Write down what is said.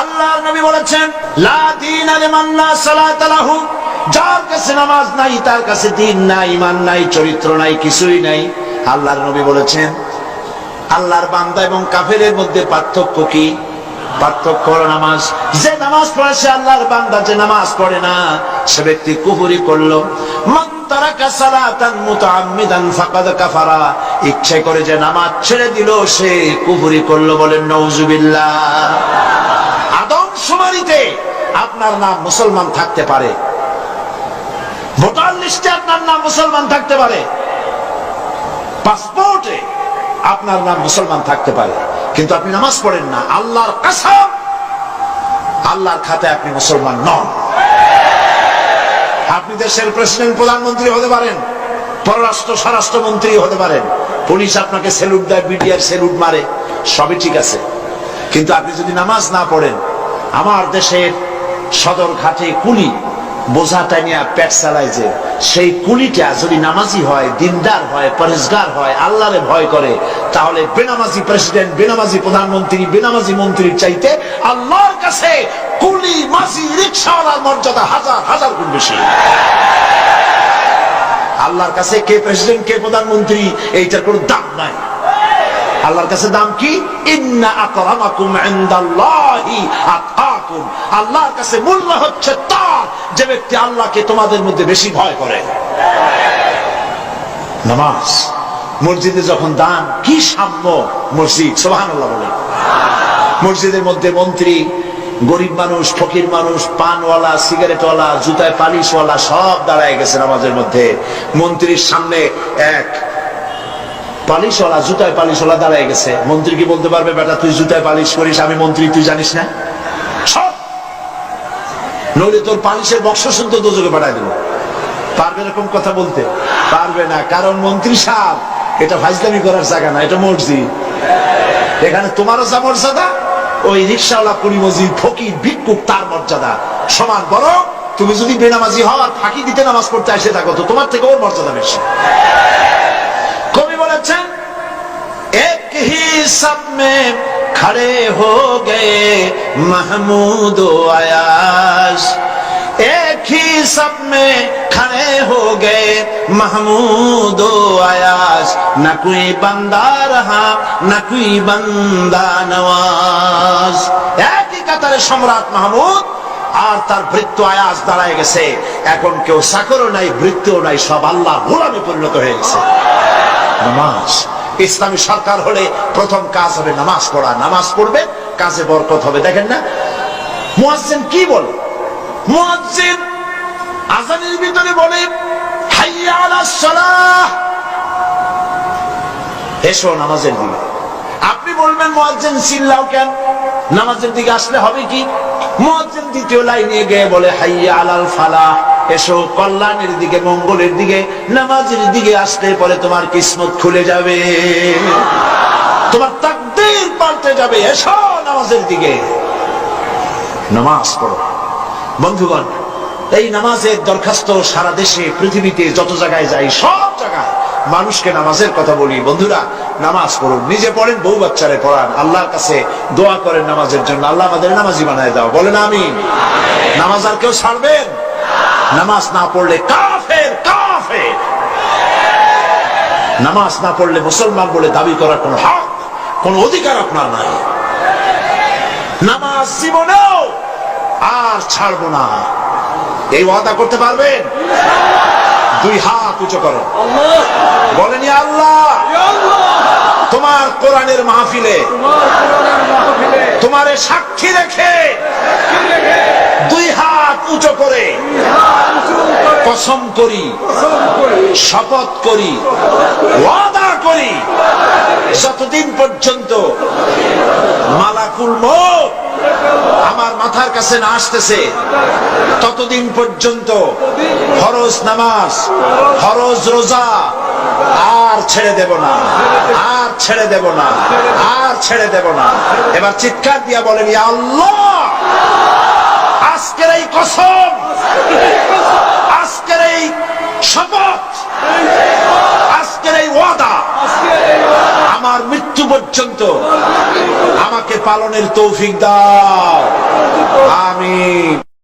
আল্লাহর নবী বলেছেন, লা দীনা লিমান লা সালাতা লাহু, যার কাছে নামাজ নাই তার কাছে দ্বীন নাই, ঈমান নাই, চরিত্র নাই, কিছুই নাই। আল্লাহর নবী বলেছেন, আল্লাহর বান্দা এবং কাফেরের মধ্যে পার্থক্য কি? পার্থক্য হলো নামাজ। যে নামাজ পড়ে সে আল্লাহর বান্দা, যে নামাজ পড়ে না সে ব্যক্তি কুফরি করলো। মান তারাকা সালাতান মুতাআম্মিদান ফাকাদ কাফারা, ইচ্ছে করে যে নামাজ ছেড়ে দিল সে কুফরি করলো। বলেন নাউজুবিল্লাহ। আদমশুমারিতে আপনার নাম মুসলমান থাকতে পারে, ভোটার লিস্টে আপনার নাম মুসলমান থাকতে পারে, পাসপোর্টে আপনার নাম মুসলমান থাকতে পারে, কিন্তু আপনি নামাজ পড়েন না, আল্লাহর কসম আল্লাহর খাতায় আপনি মুসলমান নন। আপনি দেশের প্রেসিডেন্ট, প্রধানমন্ত্রী হতে পারেন, পররাষ্ট্র স্বরাষ্ট্রমন্ত্রী হতে পারেন, পুলিশ আপনাকে স্যালুট দেয়, বিডিআর স্যালুট মারে, সবই ঠিক আছে, কিন্তু আপনি যদি নামাজ না পড়েন, আমার দেশের সদর ঘাটে কুলি বোঝাটা নিয়ে পেট চালায়, যে সেই কুলিটা যদি নামাজি হয়, দিনদার হয়, পরেজগার হয়, আল্লাহরে ভয় করে, তাহলে বেনামাজি প্রেসিডেন্ট, বেনামাজি প্রধানমন্ত্রী, বেনামাজি মন্ত্রীর চাইতে আল্লাহর কাছে কুলি, মাঝি, রিকশাওয়ালার মর্যাদা হাজার হাজার গুণ বেশি। আল্লাহর কাছে কে প্রেসিডেন্ট, কে প্রধানমন্ত্রী, এইটার কোনো দাম নাই। আল্লাহর কাছে দাম কি? ইন্না আকরামাকুম ইনদাল্লাহি আতকাকুম। আল্লাহর কাছে মূল্য হচ্ছে তার যে ব্যক্তি আল্লাহকে তোমাদের মধ্যে বেশি ভয় করে। নামাজ মসজিদে যখন দান, কি সাম্য মসজিদ, সুবহানাল্লাহ বলে। মসজিদের মধ্যে মন্ত্রী, গরিব মানুষ, ফকির মানুষ, পানওয়ালা, সিগারেটওয়ালা, জুতায় পালিশওয়ালা সব দাঁড়ায় গেছে নামাজের মধ্যে। মন্ত্রীর সামনে এক পালিশওয়ালা, জুতায় পালিশওয়ালা দাঁড়ায় গেছে। মন্ত্রী কি বলতে পারবে, বেটা তুই জুতায় পালিশ করিস, আমি মন্ত্রী, তুই জানিস না? সব নইলে তোর পালিশের বক্স শুদ্ধ দোজকে পাঠায় দেবো। পারবে এরকম কথা বলতে? পারবে না, কারণ মন্ত্রী সাহেব এটা ফাজলামি করার জায়গা না, এটা মসজিদ। এখানে তোমারও যা মর্যাদা, ওই রিকশাওয়ালা, কুলি, মসজিদ, ফকির, ভিক্ষুক তার মর্যাদা সমান। বরং তুমি যদি বেনামাজি হও আর ফাঁকি দিতে নামাজ পড়তে আসে থাকো, তো তোমার থেকে ওর মর্যাদা বেশি। কবি বলেছেন, এক হি সব মে খড়ে হো গে মাহমুদ ও আয়াশ, এক হি সব মে খড়ে হো গে মাহমুদ ও আয়াশ, না কোই বান্দা রহা না কোই বান্দা নওয়াজ। একই কাতারে সম্রাট মাহমুদ আর তার ভৃত্য আয়াজ দাঁড়ায় গেছে। এখন কেউ চাকরও নাই, ভৃত্যও নাই, সব আল্লাহর গোলামে পরিণত হয়ে গেছে। নামাজ, ইসলামী সরকার হলে প্রথম কাজ হবে নামাজ পড়া। নামাজ পড়বে, কাজে বরকত হবে। দেখেন না মুয়াজ্জিন কি বলে? মুয়াজ্জিন আযানের ভিতরে বলে, হাইয়া আলাস সালাহ, এসো নামাজের দিকে। আপনি বলবেন মুয়াজ্জিন চিল্লাও কেন? নামাজের দিকে আসলে হবে কি? মুয়াজ্জিন দ্বিতীয় লাইনে গিয়ে বলে, হাইয়া আলাল ফালাহ, এসো কল্যাণের দিকে, মঙ্গলের দিকে। নামাজের দিকে আসলে পরে তোমার কিসমত খুলে যাবে, তোমার তাকদীর পাল্টে যাবে। এসো নামাজের দিকে, নামাজ পড়ো। বন্ধুগণ, এই নামাজের দরখাস্ত সারা দেশে, পৃথিবীতে যত জায়গায় যাই, সব জায়গায় মানুষকে নামাজের কথা বলি। বন্ধুরা, নামাজ পড়ুন, নিজে পড়েন, বউ বাচ্চারে পড়ান, আল্লাহর কাছে দোয়া করেন নামাজের জন্য, আল্লাহ আমাদের নামাজি বানায় দাও। বলেন আমিন। নামাজ আর কেউ ছাড়বেন? নামাজ না পড়লে কাফের, কাফের। নামাজ না পড়লে মুসলমান বলে দাবি করার কোন হক, কোন অধিকার আপনার নাই। নামাজ জীবনেও আর ছাড়বো না, এই ওয়াদা করতে পারবেন? দুই হাত উঁচু করো, বলেন ইয়া আল্লাহ, তোমার কোরআনের মাহফিলে তোমারে সাক্ষী রেখে দুই হাত উঁচু করে কসম করি, শপথ করি, ওয়াদা করি, যতদিন পর্যন্ত মালাকুল মউত আমার মাথার কাছে না আসতেছে ততদিন পর্যন্ত ফরজ নামাজ, ফরজ রোজা আর ছেড়ে দেব না, আর ছেড়ে দেব না, আর ছেড়ে দেব না। এবার চিৎকার দিয়া বলেন, ইয়া আল্লাহ, আজকের এই কসম, আজকের এই শপথ, আজকের এই ওয়াদা আমার মৃত্যু পর্যন্ত আমাকে পালনের তৌফিক দাও।